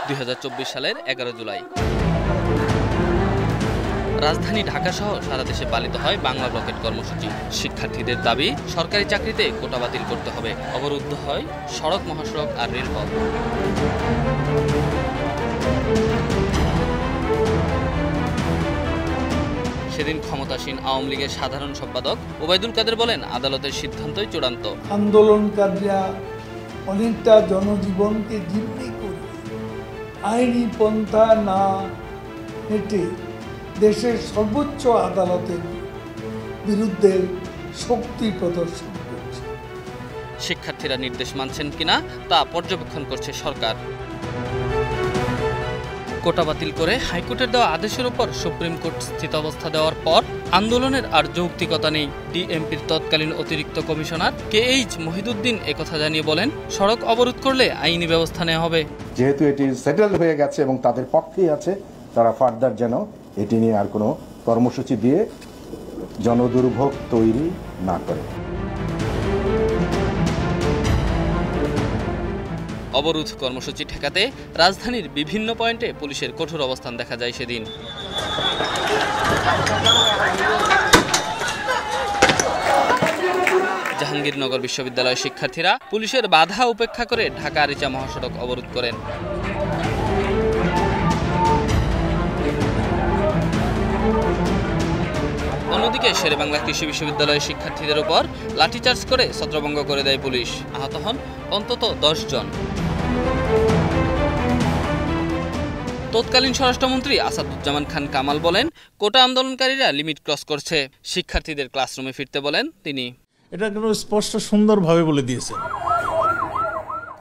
2024 সালের 11 জুলাই রাজধানী ঢাকা সহ সারা দেশে পালিত হয় বাংলা রকেট কর্মসূচি। শিক্ষার্থীদের দাবি, সরকারি চাকরিতে কোটা বাতিল করতে হবে। অবরুদ্ধ হয় সড়ক, মহাসড়ক আর রেলপথ। সেদিন ক্ষমতাসীন আওয়ামী লীগের সাধারণ সম্পাদক ওবায়দুল কাদের বলেন, আদালতের সিদ্ধান্তই চূড়ান্ত। আন্দোলনকারীরা অনেকটা জনজীবনকে জিম্মি করে আইনি পন্থা না হেঁটে দেশের সর্বোচ্চ আদালতের বিরুদ্ধে শক্তি প্রদর্শন করছে। শিক্ষার্থীরা নির্দেশ মানছেন কিনা তা পর্যবেক্ষণ করছে সরকার। কোটা বাতিল করে হাইকোর্টের দেওয়া আদেশের উপর সুপ্রিম কোর্ট স্থিতাবস্থা দেওয়ার পর আন্দোলনের আর যৌক্তিকতা নেই। ডিএমপির তৎকালীন অতিরিক্ত কমিশনার KH মহিদুদ্দিন একথা জানিয়ে বলেন, সড়ক অবরোধ করলে আইনি ব্যবস্থা নেওয়া হবে। যেহেতু এটি সেটেল হয়ে গেছে এবং তাদের পক্ষেই আছে, তারা ফার্দার যেন এটি নিয়ে আর কোনো কর্মসূচি দিয়ে জনদুর্ভোগ তৈরি না করে। অবরোধ কর্মসূচি ঠেকাতে রাজধানীর বিভিন্ন পয়েন্টে পুলিশের কঠোর অবস্থান দেখা যায় সেদিন। জাহাঙ্গীরনগর বিশ্ববিদ্যালয়ের শিক্ষার্থীরা পুলিশের বাধা উপেক্ষা করে ঢাকা আরিচা মহাসড়ক অবরোধ করেন। অন্যদিকে শেরেবাংলা কৃষি বিশ্ববিদ্যালয়ের শিক্ষার্থীদের উপর লাঠিচার্জ করে ছত্রভঙ্গ করে দেয় পুলিশ। আহত হন অন্তত 10 জন। তৎকালীন স্বরাষ্ট্রমন্ত্রী আসাদুজ্জামান খান কামাল বলেন, কোটা আন্দোলনকারীরা লিমিট ক্রস করছে। শিক্ষার্থীদের ক্লাসরুমে ফিরতে বলেন তিনি। এটা কোনো স্পষ্ট সুন্দরভাবে বলে দিয়েছেন।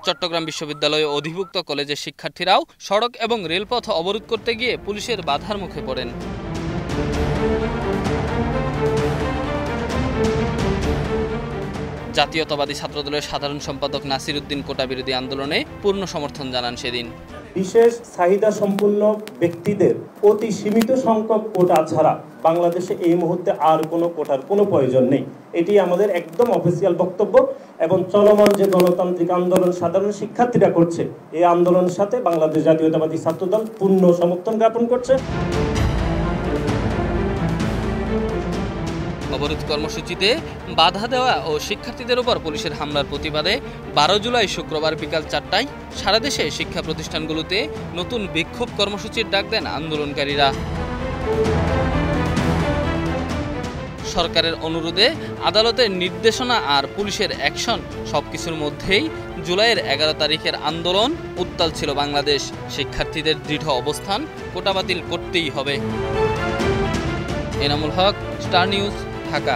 চট্টগ্রাম বিশ্ববিদ্যালয়ে অধিভুক্ত কলেজের শিক্ষার্থীরাও সড়ক এবং রেলপথ অবরোধ করতে গিয়ে পুলিশের বাধার মুখে পড়েন। জাতীয়তাবাদী ছাত্রদলের সাধারণ সম্পাদক নাসির উদ্দিন কোটা বিরোধী আন্দোলনে পূর্ণ সমর্থন জানান সেদিন। বিশেষ চাহিদা সম্পন্ন ব্যক্তিদের অতি সীমিত সংখ্যক কোটা ছাড়া বাংলাদেশে এই মুহূর্তে আর কোনো কোটার কোনো প্রয়োজন নেই। এটি আমাদের একদম অফিসিয়াল বক্তব্য এবং চলমান যে গণতান্ত্রিক আন্দোলন সাধারণ শিক্ষার্থীরা করছে, এই আন্দোলনের সাথে বাংলাদেশ জাতীয়তাবাদী ছাত্রদল পূর্ণ সমর্থন জ্ঞাপন করছে। অবরোধ কর্মসূচিতে বাধা দেওয়া ও শিক্ষার্থীদের উপর পুলিশের হামলার প্রতিবাদে 12 জুলাই শুক্রবার বিকাল 4টায় সারা দেশে শিক্ষা প্রতিষ্ঠানগুলোতে নতুন বিক্ষোভ কর্মসূচির ডাক দেন আন্দোলনকারীরা। সরকারের অনুরোধে, আদালতের নির্দেশনা আর পুলিশের অ্যাকশন সবকিছুর মধ্যেই জুলাইয়ের 11 তারিখের আন্দোলন উত্তাল ছিল বাংলাদেশ। শিক্ষার্থীদের দৃঢ় অবস্থান, কোটা বাতিল করতেই হবে। Enamul Haque, star news, Dhaka.